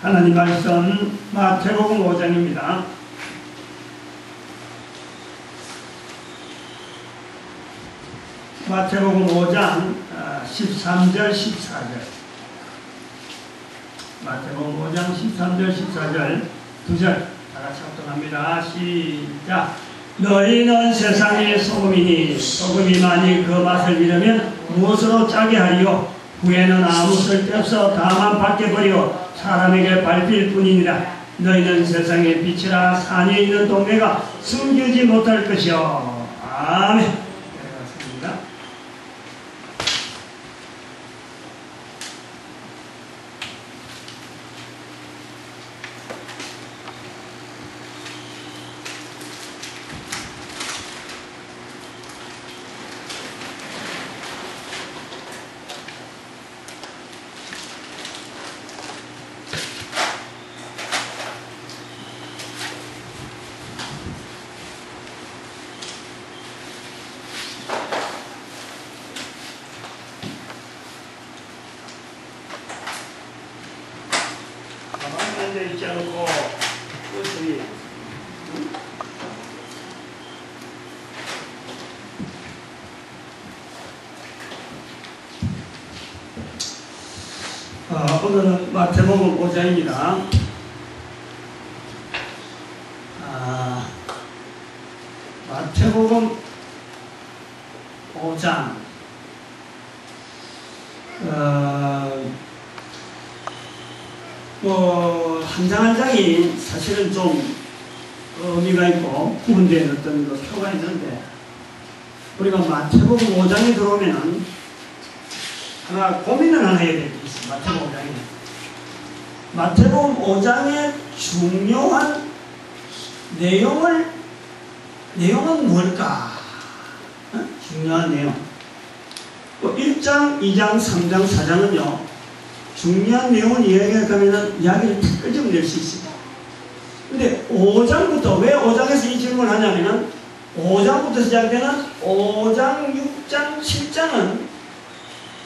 하나님 말씀 마태복음 5장입니다. 마태복음 5장 13절 14절 마태복음 5장 13절 14절 두 절 다같이 합독합니다. 시작. 너희는 세상의 소금이니 소금이 만일 그 맛을 잃으면 무엇으로 짜게 하리요? 후에는 아무 쓸데없어 다만 밖에 버리고 사람에게 밟힐 뿐이니라. 너희는 세상의 빛이라. 산에 있는 동네가 숨기지 못할 것이요. 아멘. 네, 맞습니다. 가만히 있지 않고 끝이 오늘은 마태복음 5장입니다. 마태복음 5장 한 장 한 장이 사실은 좀 의미가 있고 구분된 어떤 표가 있는데, 우리가 마태복음 5장에 들어오면은 하나 고민을 하나 해야 될 게 있어요. 마태복음 5장에 마태복음 5장의 중요한 내용은 뭘까? 중요한 내용. 1장, 2장, 3장, 4장은요 중요한 내용을 이야기하면은 이야기를 다 끄집어낼 수 있습니다. 근데 5장부터, 왜 5장에서 이 질문을 하냐면은 5장부터 시작되는 5장, 6장, 7장은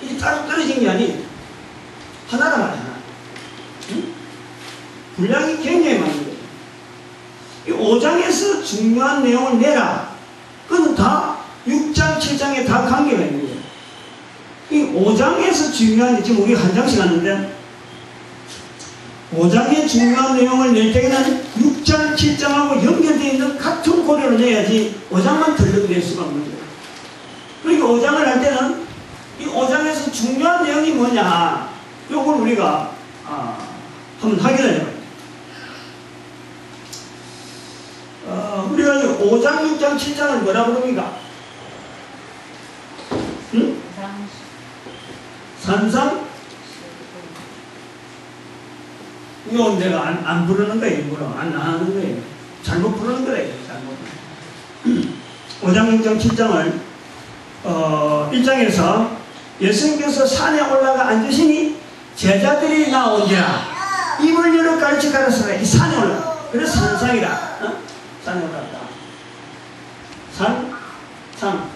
이게 따로 떨어진 게 아니에요. 하나란 말이야, 하나. 응? 분량이 굉장히 많은 거예요. 이 5장에서 중요한 내용을 내라. 그건 다 6장, 7장에 다 관계가 있는 거예요. 이 5장에서 중요한, 지금 우리 한 장씩 하는데 5장의 중요한 내용을 낼 때에는 6장, 7장하고 연결되어 있는 같은 고려를 내야지 5장만 들러낼 수가 없는 거예요. 그러니까 5장을 할 때는 이 5장에서 중요한 내용이 뭐냐, 요걸 우리가 한번 확인을 해봐요. 우리가 5장, 6장, 7장을 뭐라 부릅니까? 응? 산상? 이건 내가 안 부르는 거예요, 일부러. 안 하는 거예요. 잘못 부르는 거예요, 잘못. 5장, 6장, 7장을 1장에서 예수님께서 산에 올라가 앉으시니 제자들이 나온지라 입을 열어 가르쳐 가라사가 이 산에 올라가. 그래서 산상이라. 산에 올라갔다. 산상.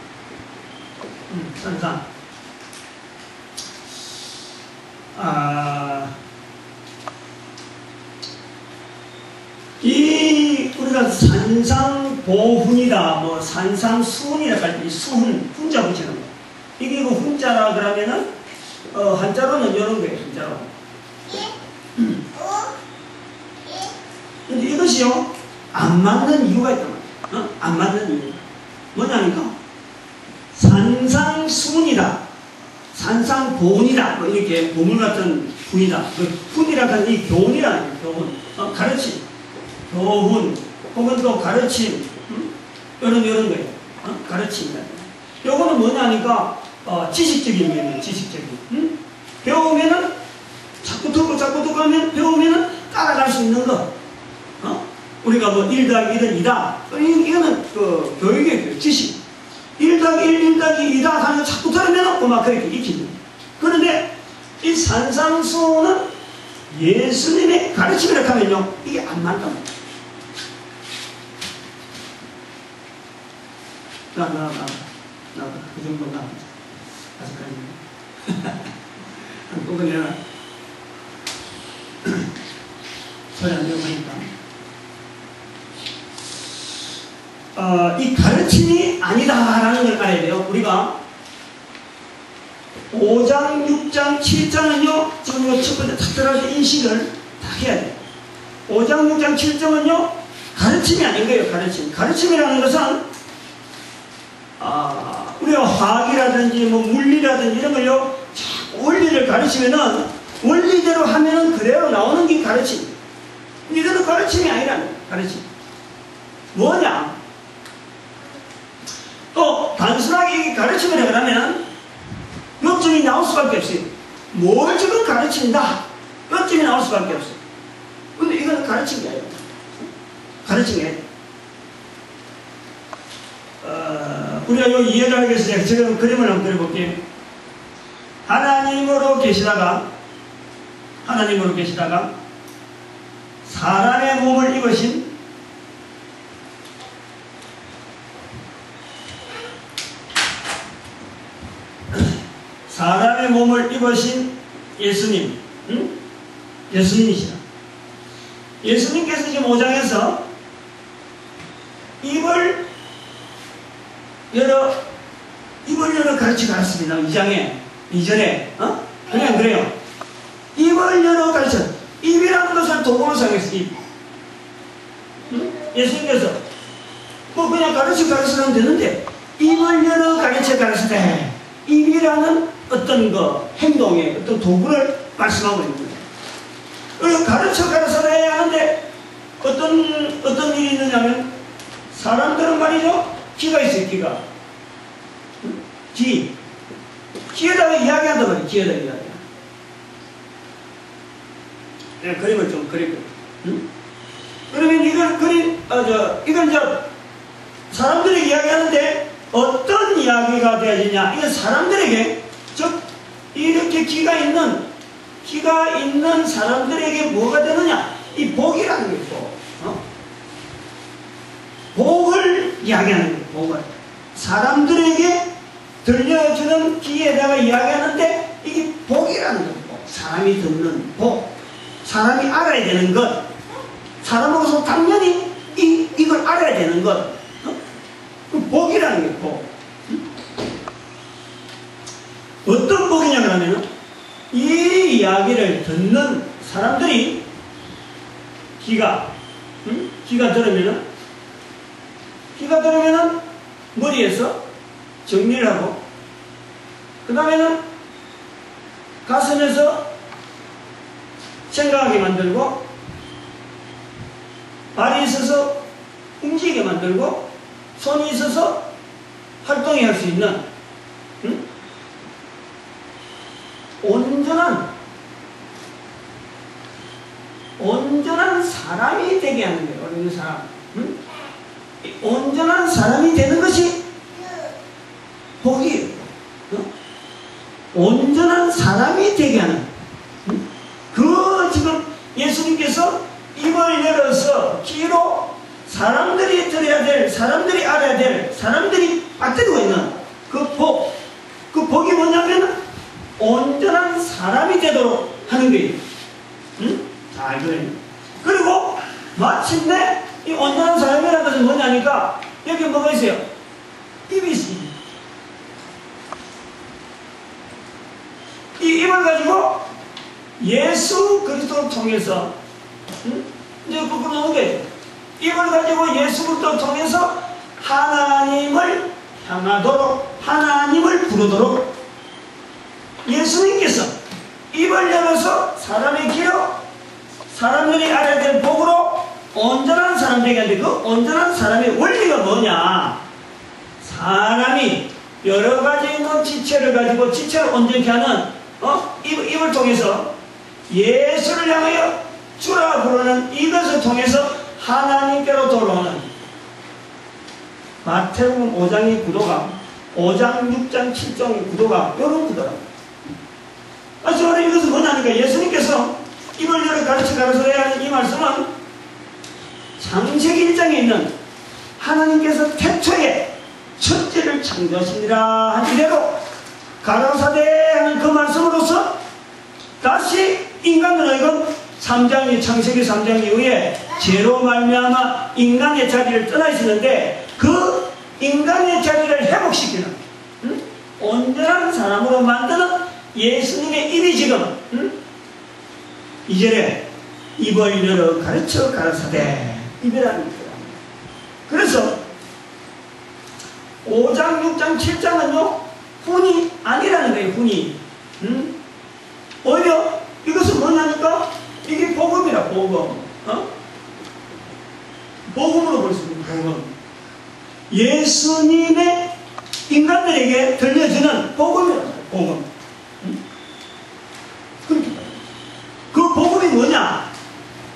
우리가 산상보훈이다, 뭐 산상수훈이라 할 때 이 수훈, 훈자 붙이는 거. 이게 그 훈자라 그러면은, 한자로는 이런 거예요, 한자로. 근데 이것이요, 안 맞는 이유가 있단 말이에요. 안 맞는 이유. 뭐냐니까? 산상수훈이다, 산상보훈이다, 뭐 이렇게 보물 같은 훈이다. 훈이라 하는 이 교훈이라는 거예요, 교훈. 가르침, 교훈, 혹은 또 가르침, 이런 거예요. 가르침이다. 요거는 뭐냐니까, 지식적인 면이에요, 지식적인. 배우면은, 자꾸 듣고 하면, 배우면은 따라갈 수 있는 거. 우리가 뭐 1+1은 2다. 이거는 그 교육의 지식. 1+1, 1+2다 하는 거 자꾸 들으면 막 그렇게 익히죠. 그런데 이 산상수는 예수님의 가르침이라고 하면요, 이게 안 맞단 말이에요. 그 정도 나오죠. 아직까지. 한꺼번에 소리 안 들어보니까. 이 가르침이 아니다라는 걸 알아야 돼요. 우리가 5장, 6장, 7장은요, 지금 첫 번째 탁 들어가서 인식을 다 해야 돼요. 5장, 6장, 7장은요, 가르침이 아닌 거예요, 가르침. 가르침이라는 것은, 우리가 화학이라든지, 뭐, 물리라든지 이런 걸요, 원리를 가르치면은, 원리대로 하면은 그대로 나오는 게 가르침. 이거는 가르침이 아니라는 거예요, 가르침. 뭐냐? 또, 단순하게 가르침을 해가면, 요점이 나올 수밖에 없어요. 뭘 지금 가르친다? 요점이 나올 수밖에 없어요. 근데 이거는 가르친 게 아니에요. 가르친 게 아니에요. 우리가 요 이해를 하기 위해서 제가 그림을 한번 그려볼게요. 하나님으로 계시다가 사람의 몸을 입으신 예수님, 예수님이시다. 예수님께서 지금 5장에서 입을 열어 가르쳤습니다. 2장에, 이전에, 그냥 그래요. 입을 열어 가르쳐. 입이라는 것을 도구로 사용했어, 입. 예수님께서, 뭐 그냥 가르치면 되는데, 입을 열어 가르치되, 입이라는 어떤 행동의 어떤 도구를 말씀하고 있는 거예요. 그리고 가르쳐야 하는데, 어떤 일이 있느냐면, 사람들은 말이죠, 귀가 있어요, 귀가. 귀에다가 이야기한단 말이에요, 귀에다가 이야기. 내가 그림을 좀 그릴게요. 그러면 이건 이제 사람들이 이야기하는데 어떤 이야기가 되어지냐? 이건 사람들에게, 즉, 이렇게 귀가 있는 사람들에게 뭐가 되느냐? 이 복이라는 게 복. 복을 이야기하는 거예요, 복을. 사람들에게 들려주는 귀에다가 이야기하는데 이게 복이라는 거예요, 복. 사람이 듣는 복. 사람이 알아야 되는 것. 사람으로서 당연히 이걸 알아야 되는 것. 그 복이라는 게 복. 어떤 복이냐 그러면 이 이야기를 듣는 사람들이 귀가 들으면은 머리에서 정리를 하고, 그 다음에는 가슴에서 생각하게 만들고, 발이 있어서 움직이게 만들고, 손이 있어서 활동해 할 수 있는, 온전한 사람이 되게 하는 거예요. 어느 사람. 온전한 사람이 되는 것이 복이에요. 온전한 사람이 되게 하는. 지금 예수님께서 입을 열어서 귀로 사람들이 들어야 될, 사람들이 알아야 될, 사람들이 빠뜨리고 있는 그 복. 그 복이 뭐냐면 온전한 사람이 되도록 하는 거예요. 자, 이거예요. 그리고 마침내 이 온전한 사람이라는 것은 뭐냐니까 여기 뭐가 있어요? 입이 있습니다. 이 입을 가지고 예수 그리스도를 통해서 이제 그거 나온 거예요. 입을 가지고 예수 그리스도를 통해서 하나님을 향하도록, 하나님을 부르도록 예수님께서 입을 열어서 사람의 귀로 사람들이 알아야 될 복으로 온전한 사람 되게 하는데, 그 온전한 사람의 원리가 뭐냐? 사람이 여러 가지 있는 지체를 가지고 지체를 온전케 하는 입을 통해서 예수를 향하여 주라 부르는 이것을 통해서 하나님께로 돌아오는 마태복음 5장의 구도가 5장, 6장, 7장의 구도가 이런 구도라. 저는 이것은 뭐냐니까 예수님께서 입을 열어 가르쳐야 하는 이 말씀은 창세기 1장에 있는 하나님께서 태초에 첫째를 창조하시니라 한 이래로 가라사대 하는 그 말씀으로서 다시 인간으로 이건 3장, 창세기 3장 이후에 죄로 말미암아 인간의 자리를 떠나 있었는데 그 인간의 자리를 회복시키는 온전한 사람으로 만드는 예수님의 입이 지금 2절에 입을 열어 가르쳐 가라사대 입이라는 거예요. 그래서 5장, 6장, 7장은요 훈이 아니라는 거예요. 훈이 오히려 이것은 뭐냐니까 이게 복음이라 복음. 복음으로 볼 수 있는 복음. 예수님의 인간들에게 들려주는 복음이라 복음. 그 복음이 뭐냐?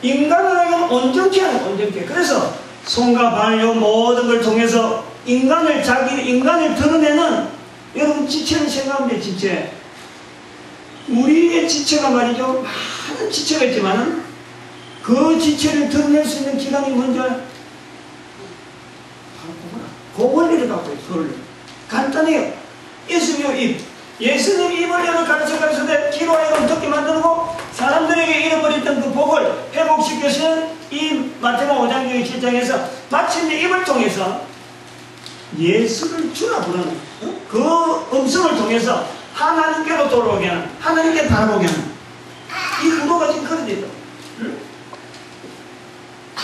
인간을 하여금 온전케 하는 온전케. 그래서 손과 발 요 모든 걸 통해서 인간을 드러내는 여러분 지체는 생각하면 돼. 지체. 우리의 지체가 말이죠. 많은 지체가 있지만은 그 지체를 드러낼 수 있는 기관이 뭔지 알아요? 그 원리를 갖고 있어요. 그 원리. 간단해요. 예수님의 입. 예수님 입을 열어 가르쳐가면서 귀로 하여금 듣게 만들고 사람들에게 잃어버렸던 그 복을 회복시켜주는 이 마태복음 5장 7장에서 마침내 입을 통해서 예수를 주라 부르는 그 음성을 통해서 하나님께로 돌아오게 하는, 하나님께 바라보게 하는 이 구도가 지금 그런 데죠.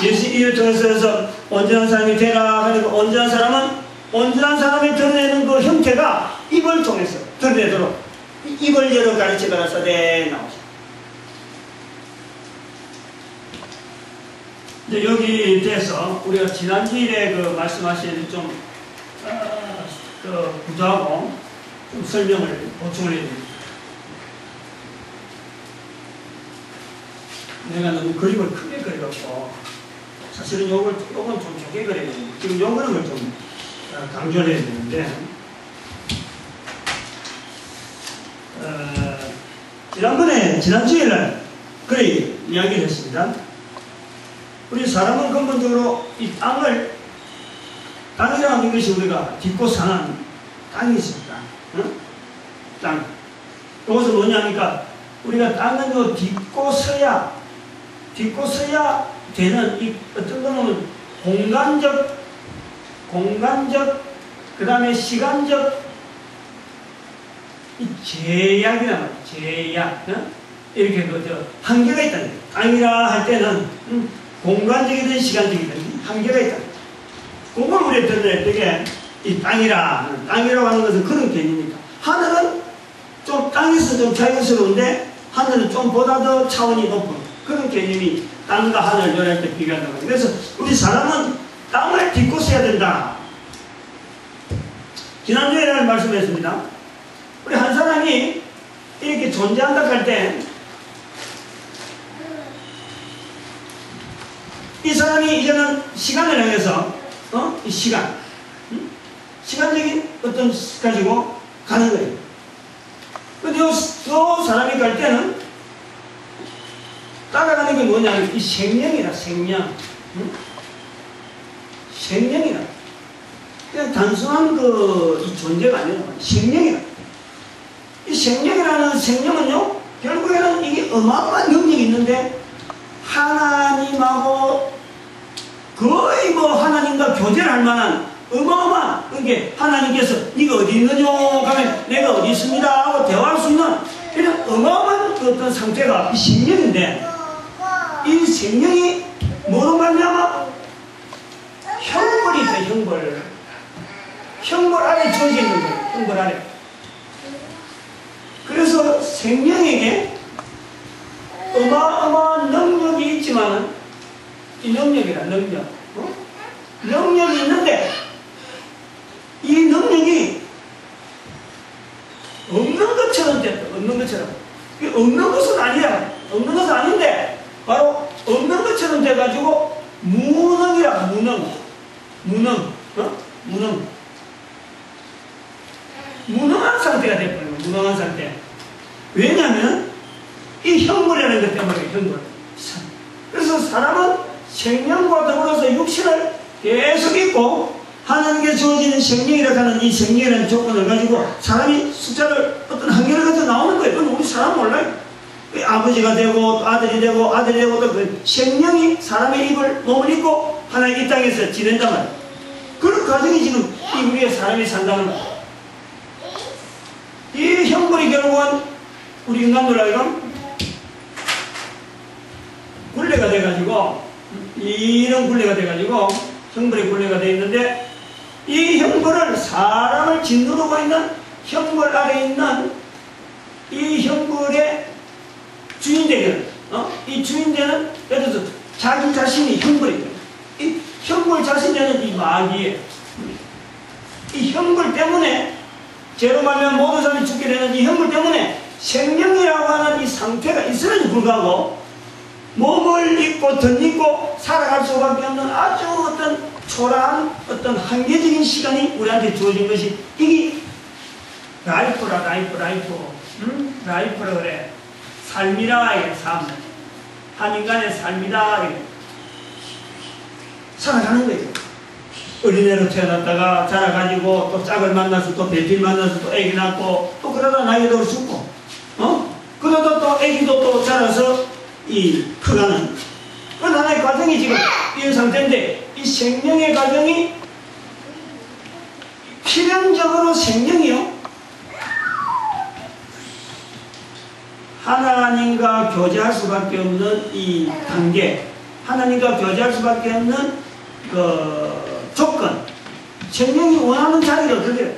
예수 입을 통해서 온전한 사람이 되라 하니까 온전한 사람은 온전한 사람이 드러내는 그 형태가 입을 통해서 드러내도록 입을 열어 가르쳐 가라사대 나오죠. 이제 여기 대해서 우리가 지난주일에 그 말씀하신 좀 구조하고 좀 설명을 보충을 해야 됩니다. 내가 너무 그림을 크게 그려갖고 사실은 요건 좀 작게 그려야 됩니다. 지금 요 그림을 좀 강조를 해야 되는데 지난주일날 그리 이야기를 했습니다. 우리 사람은 근본적으로 이 땅이라고 하는 것이 우리가 딛고 사는 땅이 있습니다. 땅. 이것은 뭐냐니까 우리가 땅은 요 딛고 서야 되는 이 어떤 거는 공간적 그 다음에 시간적 이 제약이란 말이에요. 제약. 이렇게 한계가 있다는 거예요. 땅이라 할 때는 공간적이든 시간적이든 한계가 있다는 거예요. 그걸 우리가 들어야 되게 이 땅이라고 하는 것은 그런 개념입니다. 하늘은 좀 땅에서 좀 자연스러운데 하늘은 좀 보다 더 차원이 높은 그런 개념이 땅과 하늘을 요리할 때 비교한다고 해요. 그래서 우리 사람은 땅을 딛고 서야 된다. 지난주에는 말씀했습니다. 우리 한 사람이 이렇게 존재한다 할 때 이 사람이 이제는 시간을 향해서 이 시간적인 어떤 가지고 가는 거예요. 근데 저 사람이 갈 때는 따라가는 게 뭐냐면 이 생명이라 생명. 생명이라. 그냥 단순한 이 존재가 아니라 생명이라. 이 생명이라는 생명은요, 결국에는 이게 어마어마한 능력이 있는데 하나님하고 거의 하나님과 교제를 할 만한 어마어마한 그게 하나님께서 네가 어디 있느냐 하면 내가 어디 있습니다 하고 대화할 수 있는 이런 어마어마한 어떤 상태가 이 생명인데 이 생명이 뭐로 말미암아 형벌이 있다. 형벌 안에 주어져 있는 거예요. 형벌 안에. 그래서 생명에게 어마어마한 능력이 있지만 이 능력이라 능력이 있는데 이 능력이 없는 것처럼 됐다. 없는 것처럼. 없는 것은 아니야. 없는 것은 아닌데 바로 없는 것처럼 돼가지고 무능이라. 무능한 상태가 돼버려요. 무능한 상태. 왜냐하면 이 형벌이라는 것 때문에 형벌. 그래서 사람은 생명과 더불어서 육신을 계속 있고 하나님께 주어지는 생명이라고 하는 이 생명이라는 조건을 가지고 사람이 숫자를 어떤 한계를 가지고 나오는 거예요. 그건 우리 사람 몰라요. 아버지가 되고 또 아들이 되고 아들이 되고 또 그 생명이 사람의 입을 몸을 입고 하나님 이 땅에서 지낸단 말이에요. 그런 과정이 지금 이 우리의 사람이 산다는 말이에요. 이 형벌이 결국은 우리 인간들하고 굴레가 돼가지고 이런 굴레가 돼가지고 형벌의 굴레가 되어 있는데 이 형벌을 사람을 짓누르고 있는 형벌 아래 있는 이 형벌의 주인되는 이 주인되는 예를 들어서 자기 자신이 형벌이에요. 이 형벌 자신되는 이 마귀예요. 이 형벌 때문에 죄로 말면 모든 사람이 죽게 되는 이 형벌 때문에 생명이라고 하는 이 상태가 있음에도 불구하고 몸을 입고 덧입고 살아갈 수밖에 없는 아주 어떤 초라한 어떤 한계적인 시간이 우리한테 주어진 것이 이게 라이프라 그래. 삶이라 이게 삶. 한 인간의 삶이다 이게. 살아가는 거예요. 어린애로 태어났다가 자라가지고 또 짝을 만나서 또 배필 만나서 또 애기 낳고 또 그러다 나이가 들어 죽고 그러다 또 애기도 또 자라서 이 커가는 그건 하나의 과정이 지금 이런 상태인데 이 생명의 과정이 필연적으로 생명이요. 하나님과 교제할 수밖에 없는 이 단계, 하나님과 교제할 수밖에 없는 그 조건, 생명이 원하는 자리를 어떻게 해요?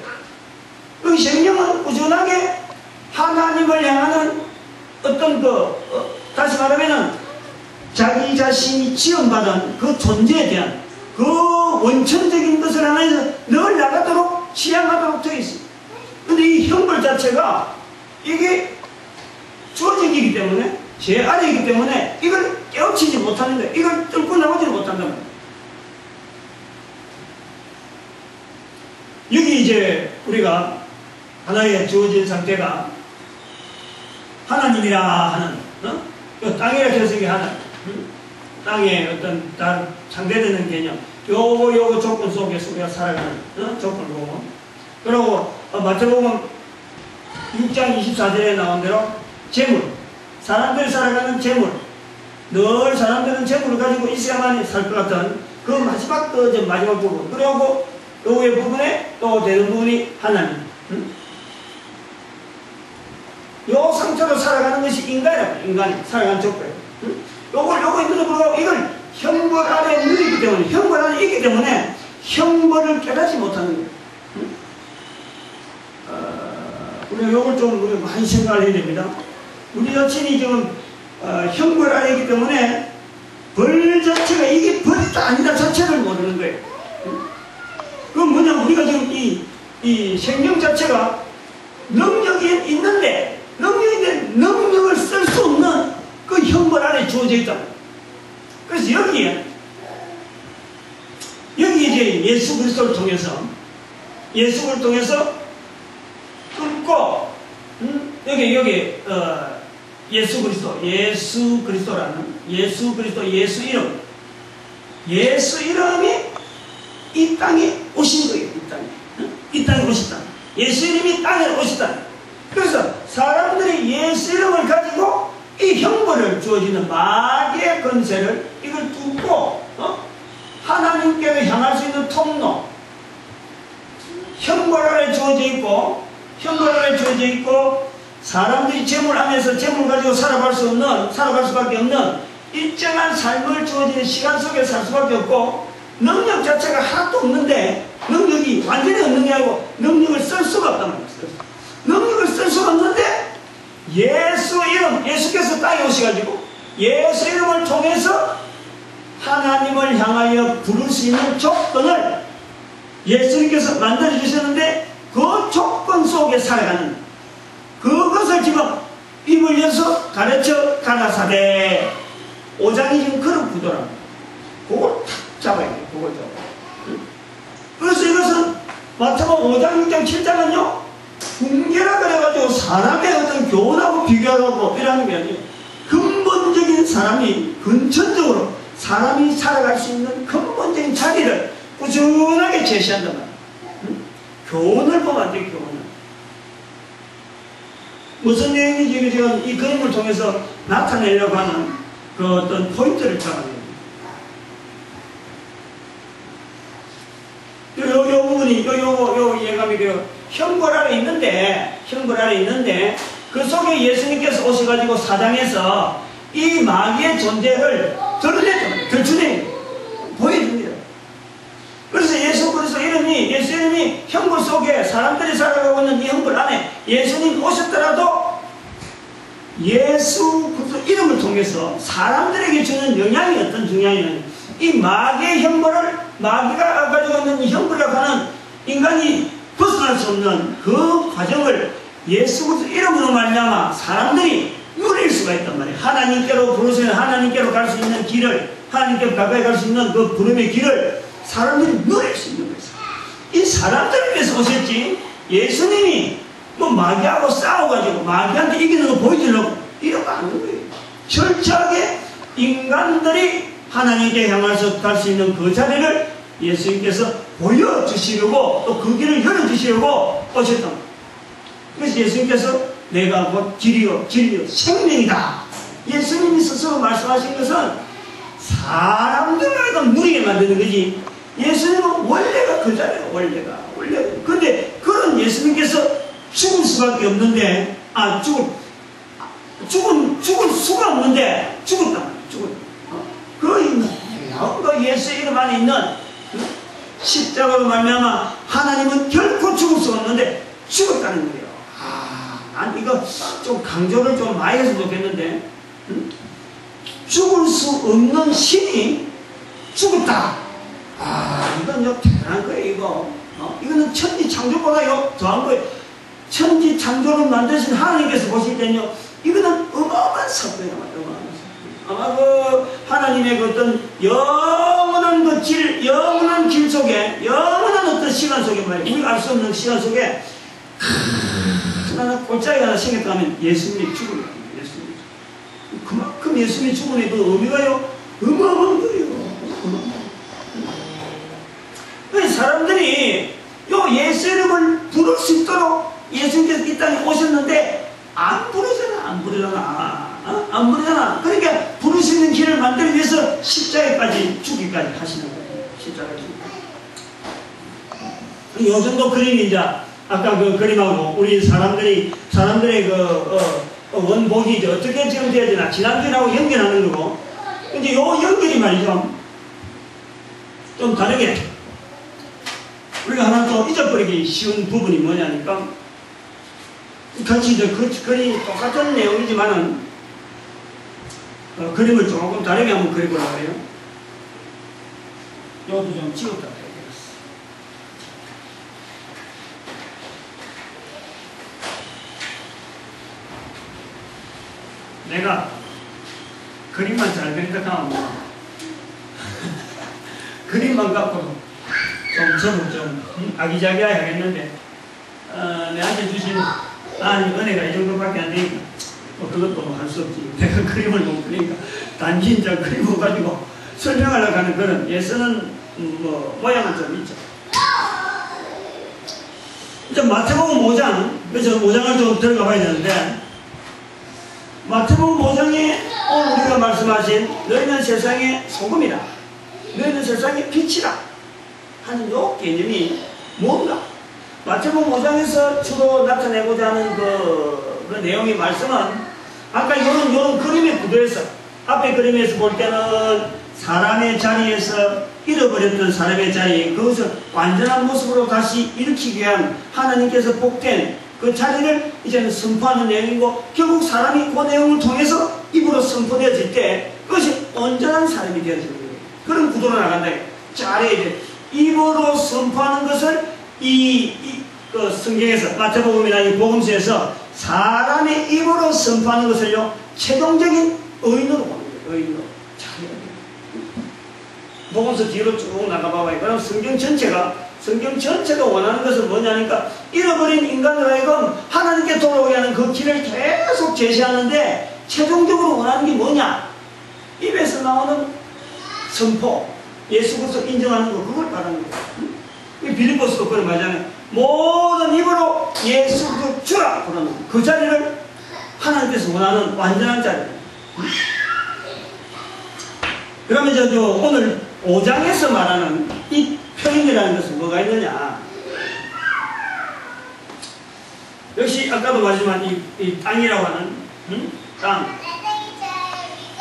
그 생명은 꾸준하게 하나님을 향하는 어떤 다시 말하면은 자기 자신이 지원받은 그 존재에 대한 그 원천적인 것을 하나에서 늘 나가도록 지향하도록 되어 있습니다. 근데 이 형벌 자체가 이게 주어진 이기 때문에 제 아래이기 때문에 이걸 깨우치지 못하는 거예요. 이걸 뚫고 나오지를 못한단 말이에요. 여기 이제 우리가 하나의 주어진 상태가 하나님이라 하는 땅이라 해석이 하나님 땅의 어떤 다른 상대되는 개념 요거 조건 속에서 우리가 살아가는 조건 보고 그리고 마태복음 6장 24절에 나온 대로 재물 사람들이 살아가는 재물 늘 사람들은 재물을 가지고 있어야만 살 것 같은 그 마지막 마지막 부분 그리고 그 위에 부분에 또 되는 부분이 하나님 요 상태로 살아가는 것이 인간이라고 인간이 살아가는 조건이에요. 요거 있는데 불구하고 이걸 형벌 안에 누리기 때문에 형벌 안에 있기 때문에 형벌을 깨닫지 못하는 거예요. 우리가 요걸 좀 우리가 많이 생각을 해야 됩니다. 우리 여친이 지금 형벌 안에 있기 때문에 벌 자체가 이게 벌이다 아니다 자체를 모르는 거예요. 그건 뭐냐면 우리가 지금 이 생명 자체가 능력이 있는데 능력을 쓸 수 없는 그 형벌 안에 주어져 있다. 그래서 여기 이제 예수 그리스도를 통해서 끊고 여기 예수 그리스도라는 예수 이름이 이 땅에 오신 거예요. 이 땅에 오셨다. 예수 이름이 땅에 오셨다. 그래서 사람들이 예수 이름을 가지고 이 형벌을 주어지는 마귀의 권세를 이걸 뚫고 하나님께로 향할 수 있는 통로 형벌 안에 주어져 있고 사람들이 재물 안에서 재물 가지고 살아갈 수밖에 없는 일정한 삶을 주어지는 시간 속에 살 수밖에 없고 능력 자체가 하나도 없는데 능력이 완전히 없는 게 아니고 능력을 쓸 수가 없단 말이에요. 능력을 쓸 수가 없는데 예수께서 땅에 오셔가지고 예수 이름을 통해서 하나님을 향하여 부를 수 있는 조건을 예수님께서 만들어주셨는데 그 조건 속에 살아가는 그것을 지금 입을 여서 가르쳐 가라사대 5장이 지금 그런 구도랍니다. 그걸 탁 잡아야 돼요. 그걸 잡아야 돼요. 그래서 이것은 마태복음 5장, 6장, 7장은요 훈계라 그래가지고 사람의 어떤 교훈하고 비교하고 이라는 게 아니에요. 근본적인 근천적으로 사람이 살아갈 수 있는 근본적인 자리를 꾸준하게 제시한단 말이에요. 교훈을 보면 안 돼요. 교훈을. 무슨 내용인지 지금 이 그림을 통해서 나타내려고 하는 그 어떤 포인트를 잡아내요. 요 부분이, 요 예감이 형벌 아래 있는데, 그 속에 예수님께서 오셔가지고 사장에서 이 마귀의 존재를 들추내 보여줍니다. 그래서 예수 그리스도 이름이, 예수 이름이 형벌 속에 사람들이 살아가고 있는 이 형벌 안에 예수님 오셨더라도 예수 그리스도 이름을 통해서 사람들에게 주는 영향이 어떤 중요하냐면, 이 마귀의 형벌을, 마귀가 가지고 있는 이 형벌이라고 하는 인간이 벗어날 수 없는 그 과정을 예수 그리스도 이름으로 말미암아 사람들이 누릴 수가 있단 말이에요. 하나님께로 부르시면 하나님께로 갈 수 있는 길을, 하나님께로 가까이 갈 수 있는 그 부름의 길을 사람들이 누릴 수 있는 거예요. 이 사람들을 위해서 오셨지, 예수님이 뭐 마귀하고 싸워가지고 마귀한테 이기는 거 보여주려고 이런 거 아닌 거예요. 철저하게 인간들이 하나님께 향해서 갈 수 있는 그 자리를 예수님께서 보여주시려고, 또 그 길을 열어주시려고 오셨던 거예요. 그래서 예수님께서 내가 곧 길이요 진리요 생명이다, 예수님이 스스로 말씀하신 것은 사람들을 누리게 만드는 거지, 예수님은 원래가 그 자리예요. 원래가. 근데 그런 예수님께서 죽을 수밖에 없는데, 죽을 수가 없는데 죽었다. 그 예수 이름 안에 있는 십자가로 말미암아 하나님은 결코 죽을 수 없는데 죽었다는 거예요. 난 이거 좀 강조를 좀 많이 해서 좋겠는데, 죽을 수 없는 신이 죽었다. 이건 대단한 거예요, 이거. 이거는 천지 창조보다 더한 거예요. 천지 창조를 만드신 하나님께서 보실 때는요, 이거는 어마어마한 사건이에요. 아마 그 하나님의 그 어떤 영원한 그 길, 영원한 길 속에, 영원한 어떤 시간 속에 말이에요. 우리가 알 수 없는 시간 속에 하나 골짜기가 하나 생겼다 하면 예수님이 죽음이 겁니다. 예수님이. 그만큼 예수님이 죽음의 그 의미가요, 어마어마한 거예요. 그래서 사람들이 요 예수 이름을 부를 수 있도록 예수님께서 이 땅에 오셨는데 안 부르잖아. 그러니까 부를 수 있는 길을 만들기 위해서 십자가까지 죽기까지 하시는 거예요. 십자가 죽기. 요 정도 그림이 이제 아까 그 그림하고 우리 사람들의 그 원복이 이제 어떻게 지금 돼야 되나, 지난주하고 연결하는 거고, 이제 요 연결이 말이죠, 좀 다르게 우리가 하나 또 잊어버리기 쉬운 부분이 뭐냐니까, 같이 이제 그림이 똑같은 내용이지만은 그림을 조금 다르게 한번 그려보려고 해요. 이것도 좀 찍었다. 내가 그림만 잘 그린다 하면 뭐 그림만 갖고도 저는 좀 아기자기하게 하겠는데, 내한테 주신 은혜가 이 정도밖에 안 되니까 그것도 뭐 할 수 없지. 내가 그림을 못 그리니까 단지 이제 그림을 가지고 설명하려고 하는 그런 예서는 뭐 모양은 좀 있죠. 이제 마태복음 5장, 그래서 5장을 좀 들어가 봐야 되는데, 마태복음 5장에 오늘 우리가 말씀하신 너희는 세상의 소금이라, 너희는 세상의 빛이라 하는 요 개념이 뭔가, 마태복음 5장에서 주로 나타내고자 하는 그 내용의 말씀은 아까 이런 그림의 구도에서, 앞에 그림에서 볼 때는 사람의 자리에서 잃어버렸던 사람의 자리, 그것을 완전한 모습으로 다시 일으키기 위한 하나님께서 복된 그 자리를 이제는 선포하는 내용이고, 결국 사람이 그 내용을 통해서 입으로 선포되어질 때 그것이 온전한 사람이 되어지는 거예요. 그런 구도로 나간다. 자, 아래 이제 입으로 선포하는 것을 그 성경에서, 마태복음이나 이 복음서에서 사람의 입으로 선포하는 것을요, 최종적인 의인으로 보는 거예요. 의인으로. 복음서 뒤로 쭉 나가봐봐요. 그럼 성경 전체가 원하는 것은 뭐냐니까, 잃어버린 인간을 하여금 하나님께 돌아오게 하는 그 길을 계속 제시하는데, 최종적으로 원하는 게 뭐냐? 입에서 나오는 선포, 예수 그리스도 인정하는 거, 그걸 말하는 거예요. 빌립보서도 그걸 말하잖아요. 모든 입으로 예수 그리스도 주라 그러는 그 자리를 하나님께서 원하는 완전한 자리. 그러면 저 오늘 5장에서 말하는 이 표현이라는 것은 뭐가 있느냐? 역시 아까도 말했지만 이 땅이라고 하는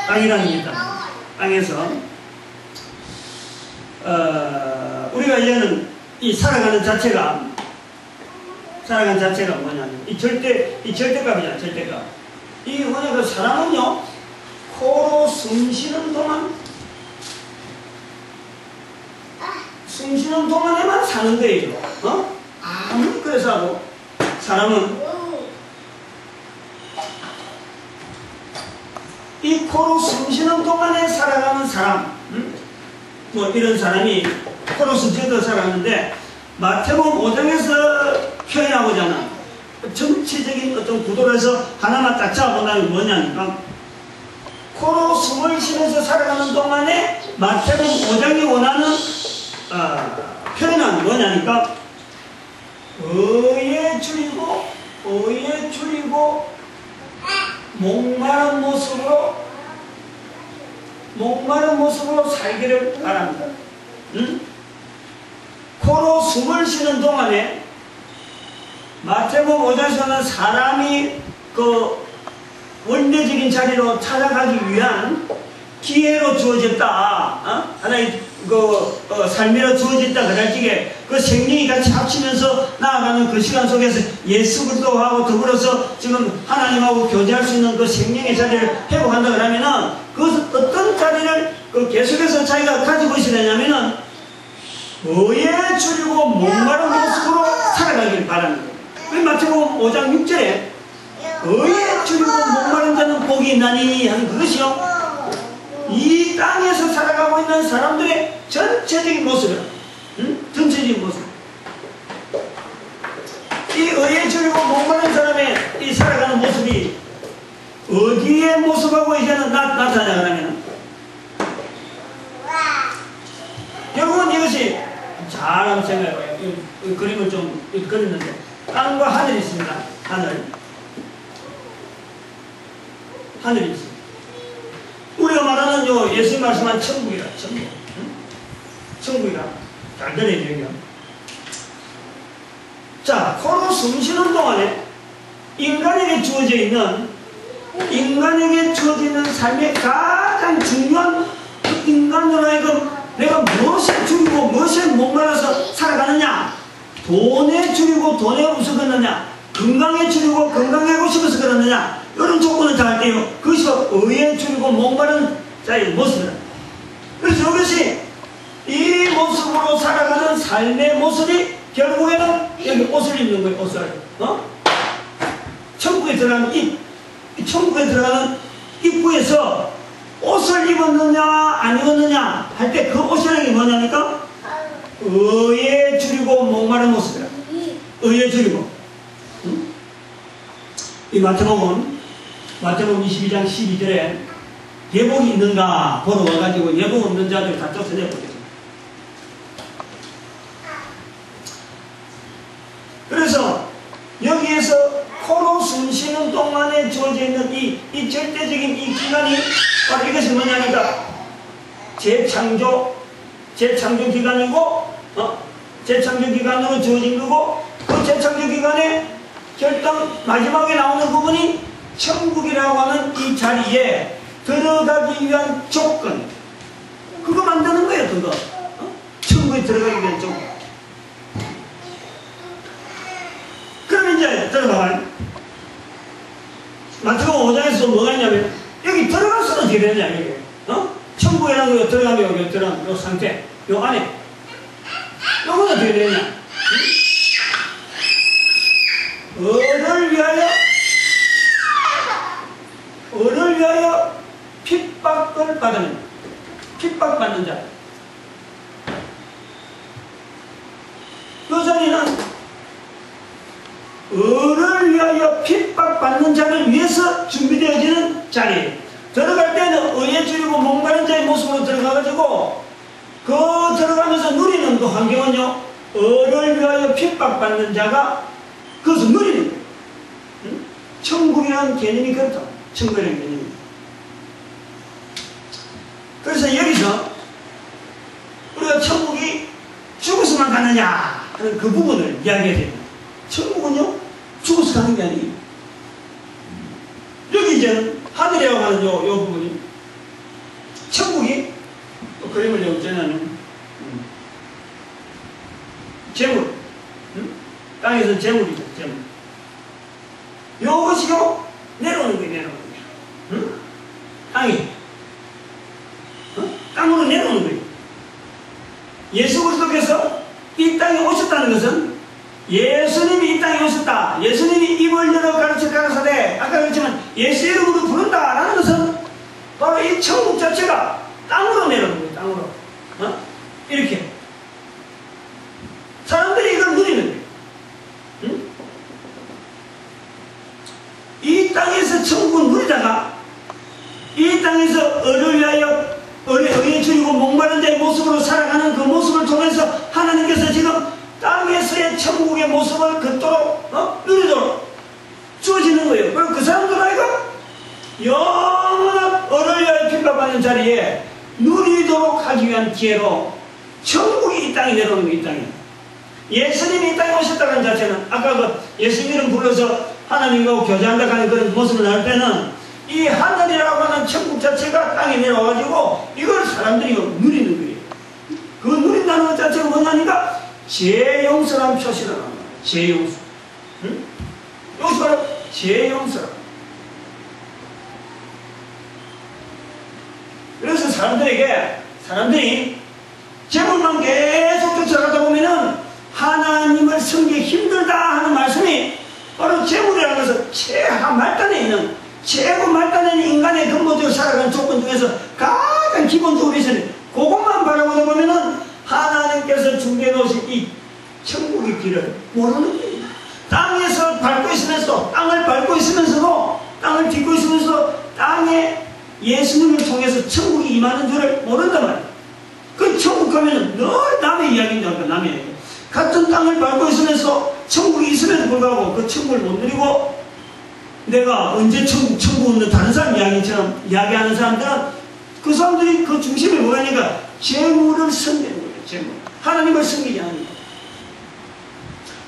땅이라는 게 있다. 땅에서 우리가 이제는 이 살아가는 자체가 뭐냐면 이 절대값이잖아. 절대값. 이게 뭐냐, 그 사람은요 코로 숨 쉬는 동안에만 사는 거예요. 아무리 그래서 사람은 이 코로 숨 쉬는 동안에 살아가는 사람, 뭐 이런 사람이 코로 숨 쉬어서 살아가는데, 마태복음 5장에서 표현하고자 하는 전체적인 어떤 구도로 해서 하나만 딱 잡아본다면 뭐냐니까, 코로 숨을 쉬면서 살아가는 동안에 마태복음 5장이 원하는 표현은 뭐냐니까, 의에 줄이고 목마른 모습으로 살기를 바랍니다. 코로 숨을 쉬는 동안에 마태복음 5장에서는 사람이 그 원래적인 자리로 찾아가기 위한 기회로 주어졌다. 하나의 삶이로 주어졌다. 그럴 적에 그 생명이 같이 합치면서 나아가는 그 시간 속에서 예수 그리스도하고 더불어서 지금 하나님하고 교제할 수 있는 그 생명의 자리를 회복한다 그러면은 그것은 어떤 자리를 계속해서 자기가 가지고 있어야 되냐면은 의에 줄이고 목마른 모습으로 살아가길 바랍니다. 마태복음 5장 6절에 의에 줄이고 목마른 자는 복이 있나니 하는 그것이요, 이 땅에서 살아가고 있는 사람들의 전체적인 모습이야. 전체적인 모습. 이 의에 줄이고 목마른 사람의 이 살아가는 모습이 어디의 모습하고 이제는 나타나냐 그러면, 결국은 이것이 잘 한번 생각해봐요. 이 그림을 좀 그렸는데, 땅과 하늘이 있습니다. 하늘이 있습니다. 우리가 말하는 예수님 말씀한 천국이라, 천국이라. 잘 들어야 자, 코로 숨 쉬는 동안에 인간에게 주어져 있는 삶의 가장 중요한 그 인간으로 하여금 내가 무엇에 줄이고 무엇에 목말라서 살아가느냐, 돈에 줄이고 돈에 없어 그러느냐, 건강에 줄이고 건강하고 싶어서 그러느냐, 이런 조건을 다 할 때요, 그것이 의에 줄이고 목마른 자의 모습이다. 그래서 이것이 이 모습으로 살아가는 삶의 모습이 결국에는 여기 옷을 입는 거예요. 옷을. 천국에 들어가는 천국에 들어가는 입구에서 옷을 입었느냐 안 입었느냐 할 때 그 옷이라는 게 뭐냐니까, 의에 줄이고 목마른 모습이라. 의에 줄이고. 이 마태복음 22장 12절에 예복이 있는가 보러 와가지고 예복 없는 자들 다 쫓아내버려요. 그래서 여기에서 코로 숨 쉬는 동안에 주어져 있는 이 절대적인 이 기간이 바로 이것이 뭐냐니까, 재창조 기간이고, 재창조 기간으로 주어진 거고, 그 재창조 기간에 결정 마지막에 나오는 부분이 천국이라고 하는 이 자리에 들어가기 위한 조건, 그거 만드는 거예요. 그거 천국에 들어가기 위한 조건. 그럼 이제 들어가면 마태복음 5장에서 뭐가 있냐면, 여기 들어갈 수는 어떻게 되느냐, 여기 천국이라는 거 들어가면 여기 들어가면 요 상태, 요 안에 요건 어떻게 되느냐, 을을 위하여 핍박을 받으면, 핍박받는 자, 그 자리는 을을 위하여 핍박받는 자를 위해서 준비되어지는 자리예요. 들어갈 때는 의에 줄이고 목마른 자의 모습으로 들어가가지고 그 들어가면서 누리는 그 환경은요, 을을 위하여 핍박받는 자가 그것을 누리는 거예요. 천국이라는 개념이 그렇다. 천국이라는 개념이. 그래서 여기서 우리가 천국이 죽어서만 가느냐 하는 그 부분을 이야기해야 됩니다. 천국은요, 죽어서 가는 게 아니에요. 여기 이제는 하늘이라고 하는 요 부분이, 천국이, 또 그림을 여기서는 재물, 땅에서 재물이죠, 재물. 요것이요, 내려오는 거예요, 내려오는 거예요. 땅이. 땅으로 내려오는 거예요. 예수 그리스도께서 이 땅에 오셨다는 것은 예수님이 이 땅에 오셨다. 예수님이 입을 열어 가르쳐 가라사대, 아까 그랬지만 예수 이름으로 부른다라는 것은 바로 이 천국 자체가 땅으로 내려오는 거예요. 땅으로. 이렇게. 사람들이 이걸 누리는 거예요. 이 땅에서 천국을 누리다가 이 땅에서 을을 위하여 을에 의해 줄이고 목마른 자의 모습으로 살아가는 그 모습을 통해서 하나님께서 지금 땅에서의 천국의 모습을 그토록 누리도록 주어지는 거예요. 그럼 그 사람들 아이가 영원한 을을 위하여 핍박받는 자리에 누리도록 하기 위한 기회로 천국이 이 땅에 내려오는 거예요. 이 땅에. 예수님이 이 땅에 오셨다는 자체는 아까 그 예수님 이름 불러서 하나님과 교제한다고 하는 그런 모습을 나올 때는 이 하늘이라고 하는 천국 자체가 땅에 내려와가지고 이걸 사람들이 누리는 거예요. 그 누린다는 것 자체가 뭐냐니까 죄용서라는 표시를 합니다. 죄용서. 이것이 바로 죄용서라. 그래서 사람들이 재물만 계속 쫓아가다 보면은 하나님을 섬기기 힘들다 하는 말씀이 바로 재물이라는 것은 최하 말단에 있는, 최고 말단에 있는 인간의 근본적으로 살아가는 조건 중에서 가장 기본적으로 있으니 그것만 바라보다 보면은 하나님께서 준비해 놓으신 이 천국의 길을 모르는 거예요. 땅에서 밟고 있으면서, 땅을 밟고 있으면서도, 땅을 딛고 있으면서 땅에 예수님을 통해서 천국이 임하는 줄을 모른단 말이에요. 그 천국 가면은 늘 남의 이야기인 줄 알까, 남의 이야기. 같은 땅을 밟고 있으면서 천국이 있음에도 불구하고 그 천국을 못 누리고 내가 언제 천국 없는 다른 사람 이야기처럼 이야기하는 사람들은 그 사람들이 그 중심이 뭐라니까 재물을 섬기는 거예요. 재물. 하나님을 섬기지 않는 거예요.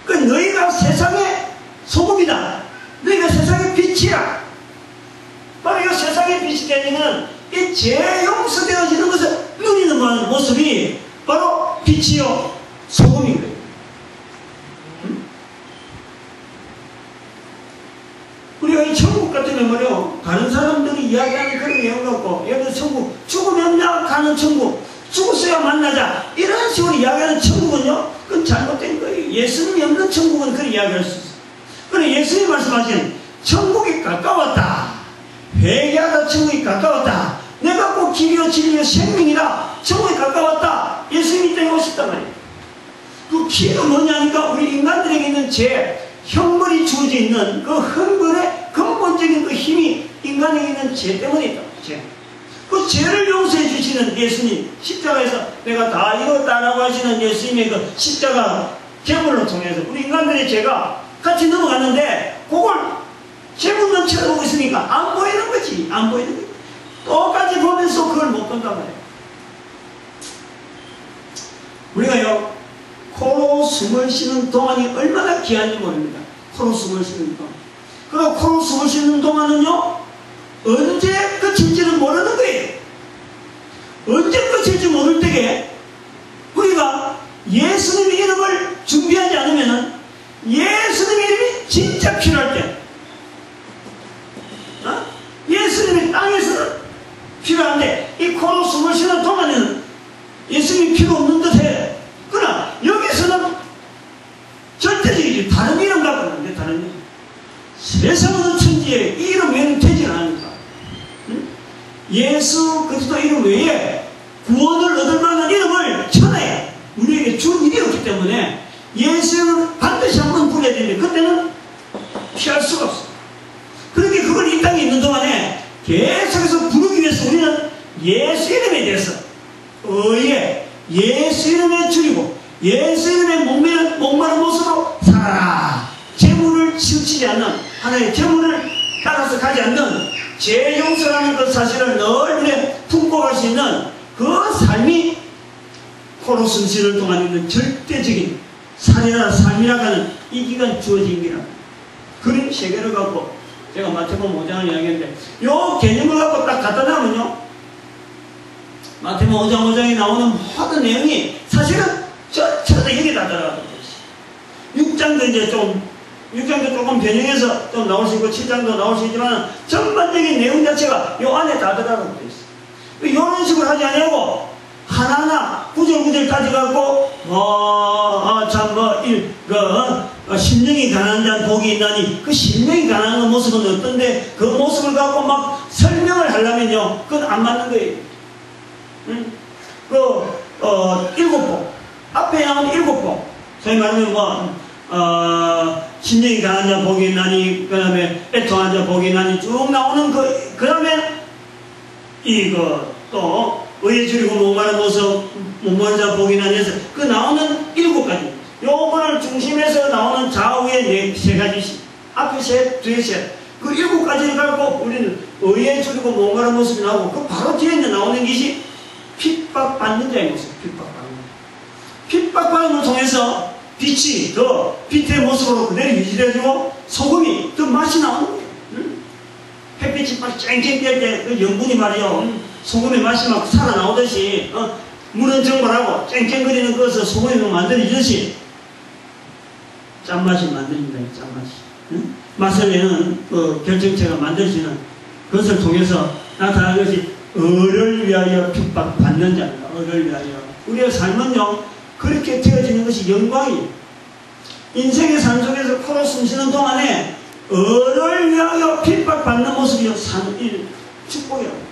그 너희가 세상의 소금이다. 너희가 세상의 빛이야. 바로 이 세상의 빛이 되는 이 재용서되어지는 것을 누리는 모습이 바로 빛이요 소금인 거예요. 우리가 이 천국 같은 경우는요, 다른 사람들이 이야기하는 그런 내용 같고, 예를 들어 천국, 죽으면 가는 천국, 죽었어야 만나자, 이런 식으로 이야기하는 천국은요, 그건 잘못된 거예요. 예수님이 없는 천국은 그런 이야기할 수 있어요. 그런데 예수님이 말씀하신 천국이 가까웠다. 회개하다 천국이 가까웠다. 내가 꼭 길이요 진리요 생명이다. 천국이 가까웠다. 예수님이 이 땅에 오셨단 말이에요. 그 길은 뭐냐니까 우리 인간들에게 있는 죄, 형벌이 주어져 있는 그 형벌의 근본적인 그 힘이 인간에게 있는 죄 때문에 있다. 죄. 그 죄를 용서해 주시는 예수님, 십자가에서 내가 다 이뤘다라고 하시는 예수님의 그 십자가 제물로 통해서 우리 인간들의 죄가 같이 넘어갔는데 그걸 제물만 쳐다보고 있으니까 안 보이는 거지. 안 보이는 거지. 똑같이 보면서 그걸 못 본단 말이에요. 우리가요, 코로 숨을 쉬는 동안이 얼마나 귀한지 모릅니다. 코로 숨을 쉬는 동안. 그리고 코로 숨을 쉬는 동안은요, 언제 끝일지는 모르는 거예요. 언제 끝일지 모를 때에 우리가 예수님의 이름을 준비하지 않으면 예수님의 이름이 진짜 필요할 때, 예수님이 땅에서는 필요한데 이 코로 숨을 쉬는 동안에는 예수님이 필요 없는 듯해. 그러나 여기서는 절대적이지. 다른 이름 갖고는 안 돼. 다른 이름. 세상은 천지에 이 이름 외에는 되지 않으니까. 예수 그리스도 이름 외에 구원을 얻을 만한 이름을 천하에 우리에게 준 일이 없기 때문에 예수 이름을 반드시 한번 부려야 되는데 그때는 피할 수가 없어. 그렇게 그걸 이 땅에 있는 동안에 계속해서 부르기 위해서 우리는 예수 이름에 대해서 의에 예수 이름에 줄이고 예수 이름의 목마른 모습으로 살아라. 재물을 치우치지 않는 하나의 재물을 따라서 가지 않는 죄 용서라는 그 사실을 늘 우리에 품고 갈 수 있는 그 삶이 포로 순신을 동안 있는 절대적인 삶이라고 하는 이 기간 주어진 기라. 그런 세계를 갖고 제가 마태복음 5장을 이야기했는데 요 개념을 갖고 딱 갖다 놔면요, 마태복음 5장 5장에 나오는 모든 내용이 사실은 전체가 여기 다 들어가는 것이. 6장도 이제 6장도 조금 변형해서 좀 나올 수 있고 7장도 나올 수 있지만 전반적인 내용 자체가 요 안에 다 들어가는 것이. 이런 식으로 하지 않냐고 하나하나 구절구절 따져갖고 심령이 가난한 자는 복이 있나니 그 심령이 가난한 모습은 어떤데 그 모습을 갖고 막 설명을 하려면요 그건 안 맞는 거예요. 일곱 복 앞에 나오는 일곱 복 소위 말하면 심령이 가난한 자 복이 있나니 그 다음에 애통한 자 복이 있나니 쭉 나오는 그 다음에 또 의에 줄이고 목마른 모습 목마른 자 복이 있나니 해서 그 나오는 일곱 가지 요거를 중심에서 나오는 좌우에 세 가지씩 앞에 셋 뒤에 셋 그 일곱 가지를 갖고 우리는 의에 줄이고 목마른 모습이 나오고 그 바로 뒤에 나오는 것이 핍박받는 자의 모습. 핍박받는 걸 통해서 빛이 더 빛의 모습으로 그대로 유지되어지고 소금이 더 맛이 나오는 거예요. 햇빛이 막 쨍쨍 뗄 때 그 염분이 말이요 소금의 맛이 막 살아나오듯이 물은 정발하고 쨍쨍거리는 것을 소금이 만들어지듯이 짠맛이 만들어진다. 짠맛이 맛을 내는 그 결정체가 만들어지는 그것을 통해서 나타나는 것이 을을 위하여 핍박받는 자입니다. 을을 위하여 우리의 삶은요 그렇게 되어지는 것이 영광이에요. 인생의 삶 속에서 코로 숨쉬는 동안에 을을 위하여 핍박받는 모습이 축복이라고.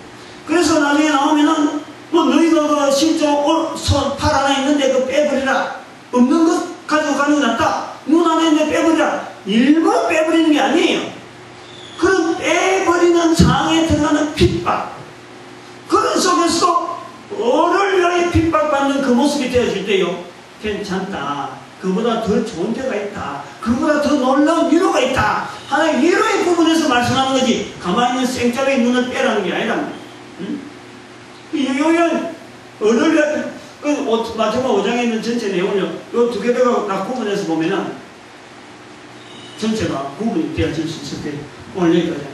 그래서 나중에 나오면은 너희가 그 실종 팔 하나 있는데 그 빼버리라. 없는 것 가지고 가는 게 낫다. 눈 안에 있는데 빼버리라. 일부러 빼버리는 게 아니에요. 그런 빼버리는 상황에 들어가는 핍박. 그런 속에서 을을 위하여 핍박받는 그 모습이 되어질 때요 괜찮다. 그보다 더 좋은 데가 있다. 그보다 더 놀라운 위로가 있다. 하나의 위로의 부분에서 말씀하는 거지 가만히 있는 생짜리의 눈을 빼라는 게 아니라 요연 을을 위하여 마태복음 5장에 있는 전체 내용을요 요 두 개가 다 구분해서 보면은 전체가 구분이 되어질 수 있을 때 오늘 여기까지